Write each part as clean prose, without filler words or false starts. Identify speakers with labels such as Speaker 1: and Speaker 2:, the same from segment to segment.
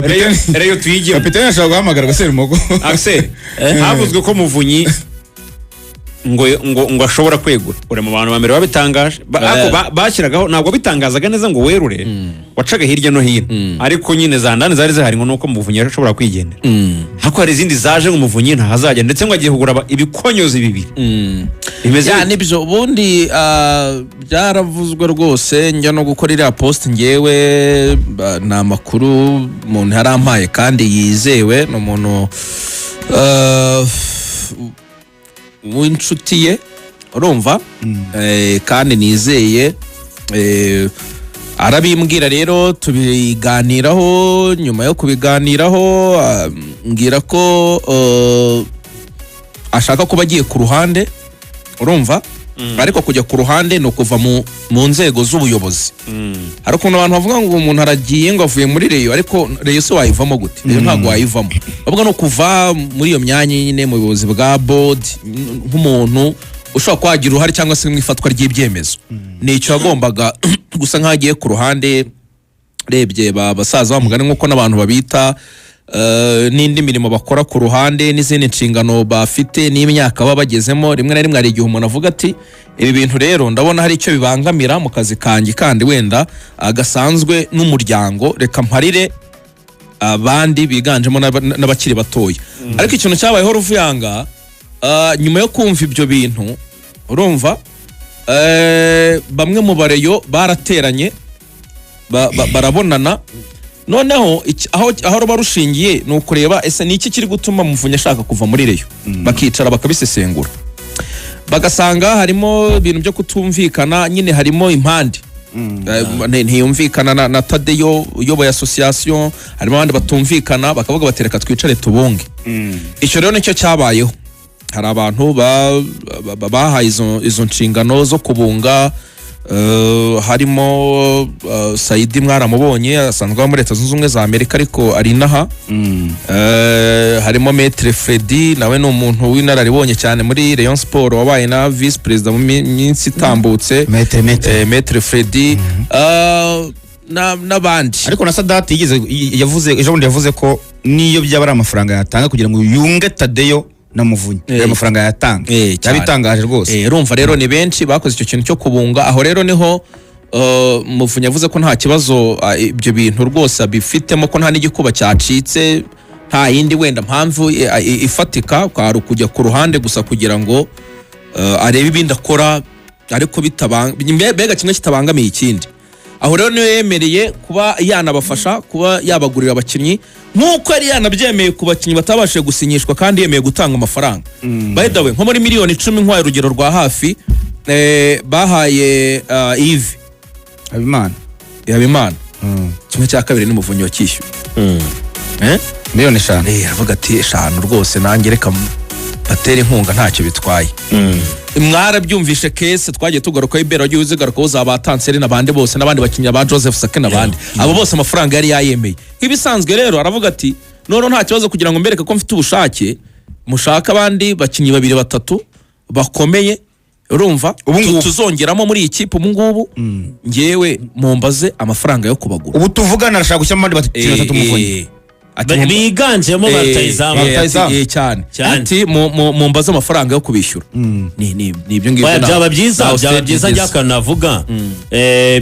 Speaker 1: Reyo tuyige
Speaker 2: kapiteni ashaka guhamagara gasera umugo
Speaker 1: Axel havuzwe ko Muvunyi ngo ashobora kwegura ure mu bantu bamere babitangaje bashyiragaho ntabwo bitangazaga neza ngo werure wacaga hirya no hino ariko nyine zandane zari zihari ngo nuko Muvunyi ashobora kwigendera hako hari izindi zaje ngo Muvunyi ntahazajya ndetse ngo agiye kugura ibikonyozi bibiri
Speaker 3: ya nibyo ubundi byaravuzwe rwose njya no gukora iriya post ngewe na makuru umuntu yarampaye kandi yizewe no muntu w'inshuti ye urumva kandi nizeye arabimbwira rero tubiganiraho nyuma yo kubiganiraho mbwira ko ashaka kuba agiye ku ruhande urumva ariko kujya ku ruhande no kuva mu nzego z'ubuyobozi hari ukuntu abantu bavuga ngo umuntu aragiye ngo avuye muri Reyo ariko Reyo se wayivamo gute Reyo ntabwo wayivamo bavuga no kuva muri iyo myanya nyine mu buyobozi bwa board nk'umuntu ushobora kwagira uruhare cyangwa se mu ifatwa ry'ibyemezo nicyo yagombaga gusa nk'agiye ku ruhande rebye basaza bamugana nk'uko n'abantu babita n'indi mirimo bakora ku ruhande n'izindi nshingano bafite n'imyaka baba bagezemo rimwe na rimwe hari igihe umuntu avuga ati ibi bintu rero ndabona hari icyo bibangamira mu kazi kanjye kandi wenda gasanzwe n'umuryango reka mparire abandi biganjemo n'abakiri batoya ariko ikintu cyabayeho Ruvuyanga nyuma yo kumva ibyo bintu urumva bamwe mu bareyo barateranye barabonana noneho aho ruba rushingiye ni ukureba ese ni iki kiri gutuma Muvunyi ashaka kuva muri Reyo bakicara bakabisesengura bagasanga harimo ibintu byo kutumvikana nyine harimo impande ntiyumvikana na Tadeyo uyoboye association harimo abandi batumvikana bakavuga batereka twicare tubunge icyo rero nicyo cyabayeho hari abantu bahaye izo nshingano zo kubunga harimo Saidi mwaramubonye asanzwe muri Leta Zunze Ubumwe za Amerika ariko ari inaha harimo Maître Freddy nawe ni umuntu w'inararibonye cyane muri Rayon Sport wabaye na vice president mu minsi itambutse Maître Freddy n'abandi
Speaker 2: ariko na Sadat yavuze ejo bundi yavuze ko niyo byaba ari amafaranga yatanga kugira ngo yunge Tadeyo na Muvunyi amafaranga yatanga yabitangaje rwose
Speaker 3: urumva rero ni benshi bakoze icyo kintu cyo kubunga aho rero niho Muvunyi yavuze ko nta kibazo ibyo bintu rwose bifitemo ko nta n'igikuba cyacitse nta yindi wenda mpamvu ifatika kwari kujya ku ruhande gusa kugira ngo arebe ibindi akora ariko mbega kimwe kitabangamiye ikindi aho rero niyo yemereye kuba yanabafasha kuba yabagurira abakinnyi nk'uko yari yanabyemeye ku bakinnyi batabashije gusinyishwa kandi yemeye gutanga amafaranga by the way nko muri miliyoni 10 nkwaye urugero rwa hafi bahaye Yves Habimana kimwe cya kabiri ni Muvunyi wakishyuye
Speaker 2: miliyoni 5
Speaker 3: aravuga ati 5 rwose nanjye reka batera inkunga ntacyo bitwaye mwarabyumvishe kese twagiye tugaruka ibero wagiye uzigaruka uzabatanse n'abandi bose n'abandi bakinya ba Joseph Sake n'abandi abo bose amafaranga yari yayemeye ibisanzwe rero aravuga ati none nta kibazo kugira ngo mbereke ko mfite ubushake mushaka abandi bakinyi 2-3 bakomeye urumva tuzongeramo muri iyi kipe ngubu ngewe mumbaze amafaranga yo kubagura
Speaker 2: ubu tuvugana arashaka gushyira abandi batatu Muvunyi
Speaker 4: biganjemo batayizamu
Speaker 3: cyane ati mumbaze amafaranga yo kubishyura ni ibyo ngibyo
Speaker 4: byaba byiza njyakanavuga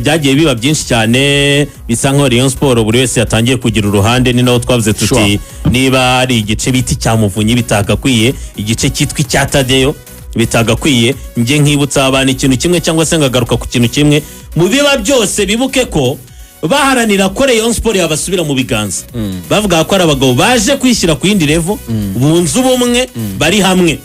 Speaker 4: byagiye biba byinshi cyane bisa nko Rayon Sport buri wese yatangiye kugira uruhande ni naho twavuze tuti niba ari igice biti cya Muvunyi bitagakwiye igice cyitwa cya Tadeyo bitagakwiye nje nkibutsa abantu ikintu kimwe cyangwa se ngagaruka ku kintu kimwe mu biba byose bibuke ko baharanira ko Rayon Sport yabasubira mu biganza bavuga ko ari abagabo baje kwishyira ku yindi level bunze ubumwe bari hamwe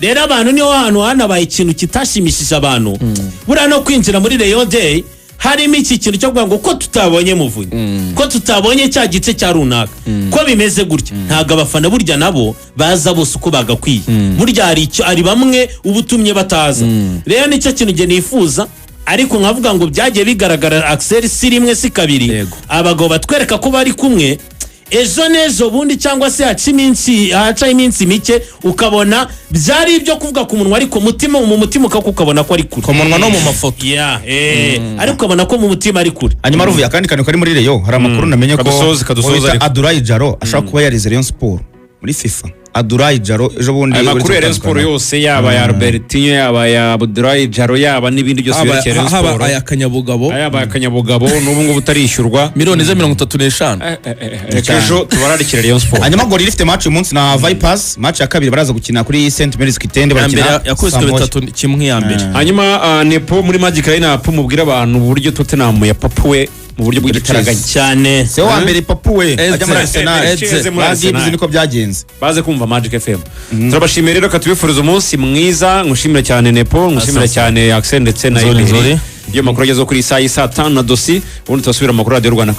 Speaker 4: rero abantu niho hantu hanabaye ikintu kitashimishije abantu buriya no kwinjira muri Rayon Day harimo iki kintu cyo kuvuga ngo ko tutabonye Muvunyi ko tutabonye cya gice cya runaka ko bimeze gutya ntago abafana burya nabo baza bose uko bagakwiye burya ari bamwe ubutumye bataza rero nicyo kintu nge nifuza ariko nkavuga ngo byagiye bigaragara Axel si rimwe si kabiri abagabo batwereka ko bari kumwe ejo n'ejo bundi cyangwa se hacaho iminsi mike ukabona byari ibyo kuvuga ku munwa ariko mu mutima ukabona ko ari kure
Speaker 3: ku munwa no mu mafoto
Speaker 4: ariko ukabona ko mu mutima ari kure.
Speaker 2: hanyuma ruvuye akandi kantu kari muri Rayon hari amakuru namenye ko
Speaker 1: kadusoza
Speaker 2: Abdoulaye Jaro ashaka kuba yarize Rayon Sport muri FIFA. Abdoulaye Jaro ejo bundi
Speaker 1: amakuru ya Rayon Sport yose yaba ya Albertinho yaba ya Abdoulaye Jaro yaba n'ibindi byose byerekeye Rayon Sport
Speaker 3: haba aya Kanyabugabo
Speaker 1: n'ubu ngubu utarishyurwa
Speaker 3: miliyoni ze 35.
Speaker 1: ejo tubararikira Rayon Sport.
Speaker 2: hanyuma Gor ifite match uyu munsi na Vipers, match ya kabiri baraza gukina kuri St Mary's Kitende
Speaker 3: bakina yakubiswe 3-1 ya mbere.
Speaker 1: hanyuma Nepo muri Magic Arena mubwira abantu uburyo Tottenham yapapuwe mu buryo bw'igitaraganya
Speaker 4: cyane.
Speaker 2: se wa mbere papuwe ajya muri Arsenal bagiye niko byagenze
Speaker 1: baze kumva Magic FM. turabashimiye rero katubifuriza umunsi mwiza, ngushimira cyane Nepo, ngushimira cyane Axel ndetse na Ibiri. iyo makuru ageze kuri saa 5 na dosi ubundi turasubira amakuru Radio Rwanda.